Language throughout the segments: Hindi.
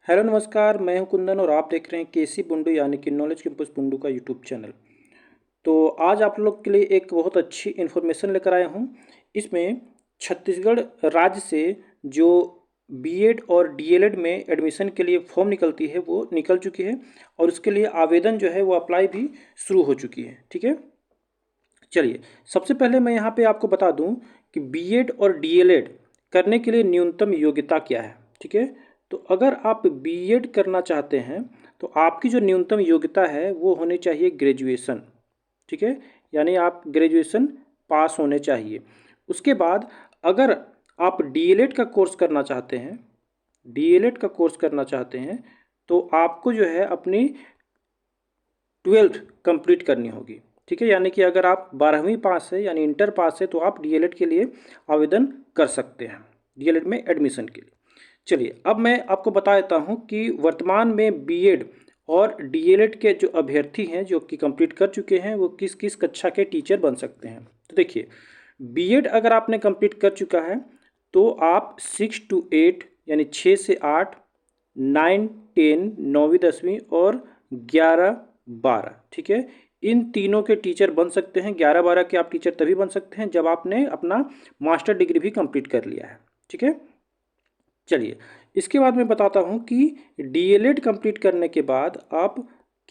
हेलो नमस्कार, मैं हूं कुंदन और आप देख रहे हैं केसी बुंडू यानी कि नॉलेज कैंपस बुंडू का यूट्यूब चैनल। तो आज आप लोग के लिए एक बहुत अच्छी इन्फॉर्मेशन लेकर आया हूं। इसमें छत्तीसगढ़ राज्य से जो बीएड और डीएलएड में एडमिशन के लिए फॉर्म निकलती है वो निकल चुकी है और उसके लिए आवेदन जो है वो अप्लाई भी शुरू हो चुकी है। ठीक है, चलिए सबसे पहले मैं यहाँ पे आपको बता दूँ कि बीएड और डीएलएड करने के लिए न्यूनतम योग्यता क्या है। ठीक है, तो अगर आप बीएड करना चाहते हैं तो आपकी जो न्यूनतम योग्यता है वो होनी चाहिए ग्रेजुएशन। ठीक है, यानी आप ग्रेजुएशन पास होने चाहिए। उसके बाद अगर आप डीएलएड का कोर्स करना चाहते हैं, डीएलएड का कोर्स करना चाहते हैं तो आपको जो है अपनी 12th कंप्लीट करनी होगी। ठीक है, यानी कि अगर आप 12वीं पास है यानी इंटर पास है तो आप डीएलएड के लिए आवेदन कर सकते हैं, डीएलएड में एडमिशन के लिए। चलिए अब मैं आपको बता देता हूं कि वर्तमान में बीएड और डीएलएड के जो अभ्यर्थी हैं जो कि कंप्लीट कर चुके हैं वो किस किस कक्षा के टीचर बन सकते हैं। तो देखिए, बीएड अगर आपने कंप्लीट कर चुका है तो आप 6 to 8 यानी 6 से 8, 9, 10, 9वीं 10वीं और 11, 12, ठीक है, इन तीनों के टीचर बन सकते हैं। 11, 12 के आप टीचर तभी बन सकते हैं जब आपने अपना मास्टर डिग्री भी कंप्लीट कर लिया है। ठीक है, चलिए इसके बाद मैं बताता हूँ कि डीएलएड कंप्लीट करने के बाद आप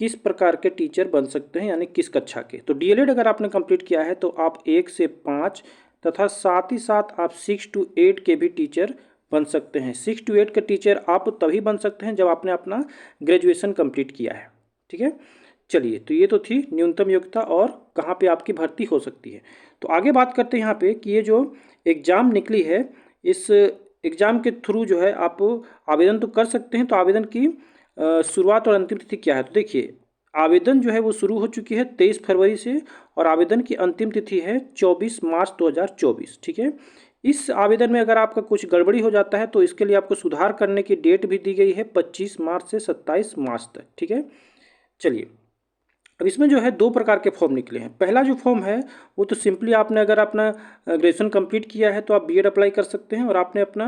किस प्रकार के टीचर बन सकते हैं यानी किस कक्षा के। तो डीएलएड अगर आपने कंप्लीट किया है तो आप 1 से 5 तथा साथ ही साथ आप 6 to 8 के भी टीचर बन सकते हैं। 6 to 8 के टीचर आप तभी बन सकते हैं जब आपने अपना ग्रेजुएशन कंप्लीट किया है। ठीक है, चलिए तो ये तो थी न्यूनतम योग्यता और कहाँ पे आपकी भर्ती हो सकती है। तो आगे बात करते हैं यहाँ पे कि ये जो एग्ज़ाम निकली है इस एग्ज़ाम के थ्रू जो है आप आवेदन तो कर सकते हैं। तो आवेदन की शुरुआत और अंतिम तिथि क्या है। तो देखिए, आवेदन जो है वो शुरू हो चुकी है 23 फरवरी से और आवेदन की अंतिम तिथि है 24 मार्च 2024। ठीक है, इस आवेदन में अगर आपका कुछ गड़बड़ी हो जाता है तो इसके लिए आपको सुधार करने की डेट भी दी गई है 25 मार्च से 27 मार्च तक। ठीक है, चलिए अब इसमें जो है दो प्रकार के फॉर्म निकले हैं। पहला जो फॉर्म है वो तो सिंपली आपने अगर अपना ग्रेजुएशन कंप्लीट किया है तो आप बीएड अप्लाई कर सकते हैं और आपने अपना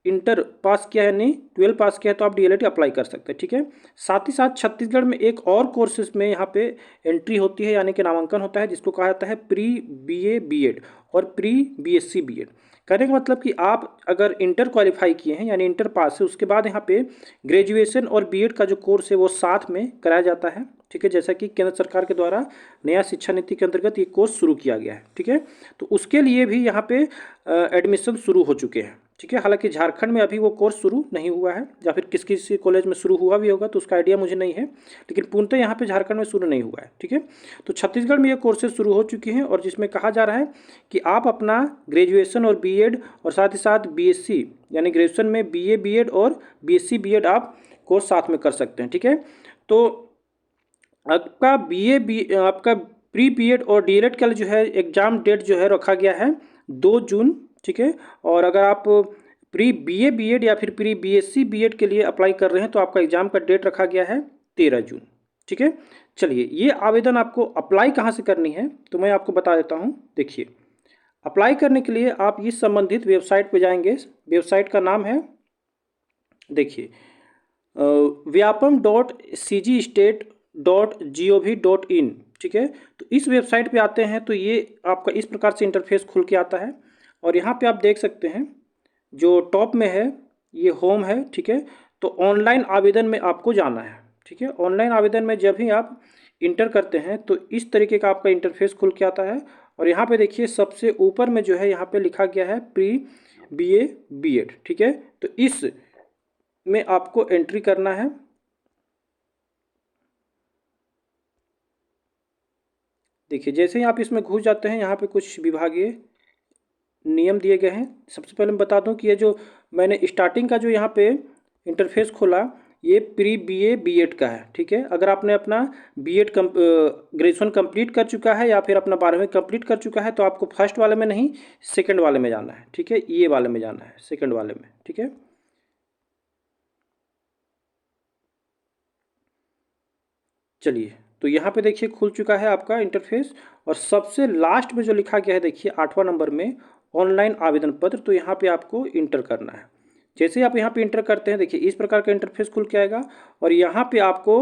इंटर पास किया है नहीं 12 पास किया है तो आप डीएलएड अप्लाई कर सकते हैं। ठीक है, साथ ही साथ छत्तीसगढ़ में एक और कोर्सेज में यहाँ पे एंट्री होती है यानी कि नामांकन होता है जिसको कहा जाता है प्री बीए बीएड और प्री बीएससी बीएड। कहने का मतलब कि आप अगर इंटर क्वालिफाई किए हैं यानी इंटर पास है उसके बाद यहाँ पे ग्रेजुएशन और बीएड का जो कोर्स है वो साथ में कराया जाता है। ठीक है, जैसा कि केंद्र सरकार के द्वारा नया शिक्षा नीति के अंतर्गत ये कोर्स शुरू किया गया है। ठीक है, तो उसके लिए भी यहाँ पे एडमिशन शुरू हो चुके हैं। ठीक है, हालांकि झारखंड में अभी वो कोर्स शुरू नहीं हुआ है या फिर किस किस कॉलेज में शुरू हुआ भी होगा तो उसका आइडिया मुझे नहीं है, लेकिन पूर्णतः यहाँ पे झारखंड में शुरू नहीं हुआ है। ठीक है, तो छत्तीसगढ़ में ये कोर्सेज शुरू हो चुके हैं और जिसमें कहा जा रहा है कि आप अपना ग्रेजुएशन और बीएड और साथ ही साथ बीएससी यानी ग्रेजुएशन में बीए बीएड और बीएससी बीएड आप कोर्स साथ में कर सकते हैं। ठीक है, तो आपका आपका प्री बीएड और डीएलएड का जो है एग्ज़ाम डेट जो है रखा गया है 2 जून। ठीक है, और अगर आप प्री बीए बीएड या फिर प्री बीएससी बीएड के लिए अप्लाई कर रहे हैं तो आपका एग्ज़ाम का डेट रखा गया है 13 जून। ठीक है, चलिए ये आवेदन आपको अप्लाई कहाँ से करनी है तो मैं आपको बता देता हूँ। देखिए, अप्लाई करने के लिए आप इस संबंधित वेबसाइट पर जाएंगे। वेबसाइट का नाम है, देखिए, vyapam.cgstate.gov.in। ठीक है, तो इस वेबसाइट पे आते हैं तो ये आपका इस प्रकार से इंटरफेस खुल के आता है और यहाँ पे आप देख सकते हैं जो टॉप में है ये होम है। ठीक है, तो ऑनलाइन आवेदन में आपको जाना है। ठीक है, ऑनलाइन आवेदन में जब ही आप इंटर करते हैं तो इस तरीके का आपका इंटरफेस खुल के आता है और यहाँ पे देखिए सबसे ऊपर में जो है यहाँ पे लिखा गया है प्री बीए बीएड। ठीक है, तो इस में आपको एंट्री करना है। देखिए, जैसे ही आप इसमें घुस जाते हैं यहाँ पे कुछ विभागीय नियम दिए गए हैं। सबसे पहले मैं बता दूं कि ये जो मैंने स्टार्टिंग का जो यहाँ पे इंटरफेस खोला ये प्री बीए बीएड का है। ठीक है, अगर आपने अपना बीएड ग्रेजुएशन कंप्लीट कर चुका है या फिर अपना 12वीं कंप्लीट कर चुका है तो आपको फर्स्ट वाले में नहीं सेकंड वाले में जाना है। ठीक है, ये वाले में जाना है, सेकंड वाले में। ठीक है, चलिए तो यहाँ पे देखिए खुल चुका है आपका इंटरफेस और सबसे लास्ट में जो लिखा गया है देखिए 8वां नंबर में ऑनलाइन आवेदन पत्र, तो यहाँ पे आपको इंटर करना है। जैसे ही आप यहाँ पे इंटर करते हैं, देखिए इस प्रकार का इंटरफेस खुल के आएगा और यहाँ पे आपको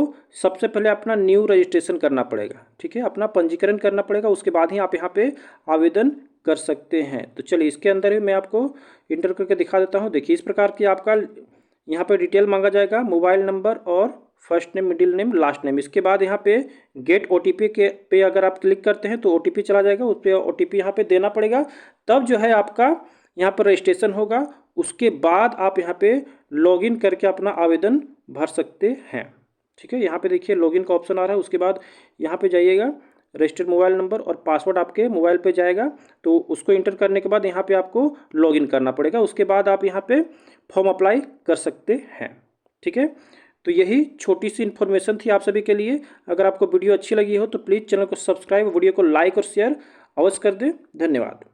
सबसे पहले अपना न्यू रजिस्ट्रेशन करना पड़ेगा। ठीक है, अपना पंजीकरण करना पड़ेगा, उसके बाद ही आप यहाँ पे आवेदन कर सकते हैं। तो चलिए इसके अंदर ही मैं आपको इंटर करके दिखा देता हूँ। देखिए इस प्रकार की आपका यहाँ पे डिटेल मांगा जाएगा, मोबाइल नंबर और first name, middle name, last name. इसके बाद यहाँ पे गेट OTP के पे अगर आप क्लिक करते हैं तो OTP चला जाएगा, उस पर OTP यहाँ पे देना पड़ेगा, तब जो है आपका यहाँ पर रजिस्ट्रेशन होगा। उसके बाद आप यहाँ पे लॉगिन करके अपना आवेदन भर सकते हैं। ठीक है, यहाँ पे देखिए लॉगिन का ऑप्शन आ रहा है। उसके बाद यहाँ पे जाइएगा, रजिस्टर्ड मोबाइल नंबर और पासवर्ड आपके मोबाइल पे जाएगा, तो उसको इंटर करने के बाद यहाँ पे आपको लॉगिन करना पड़ेगा। उसके बाद आप यहाँ पे फॉर्म अप्लाई कर सकते हैं। ठीक है, तो यही छोटी सी इन्फॉर्मेशन थी आप सभी के लिए। अगर आपको वीडियो अच्छी लगी हो तो प्लीज़ चैनल को सब्सक्राइब, वीडियो को लाइक और शेयर अवश्य कर दें। धन्यवाद।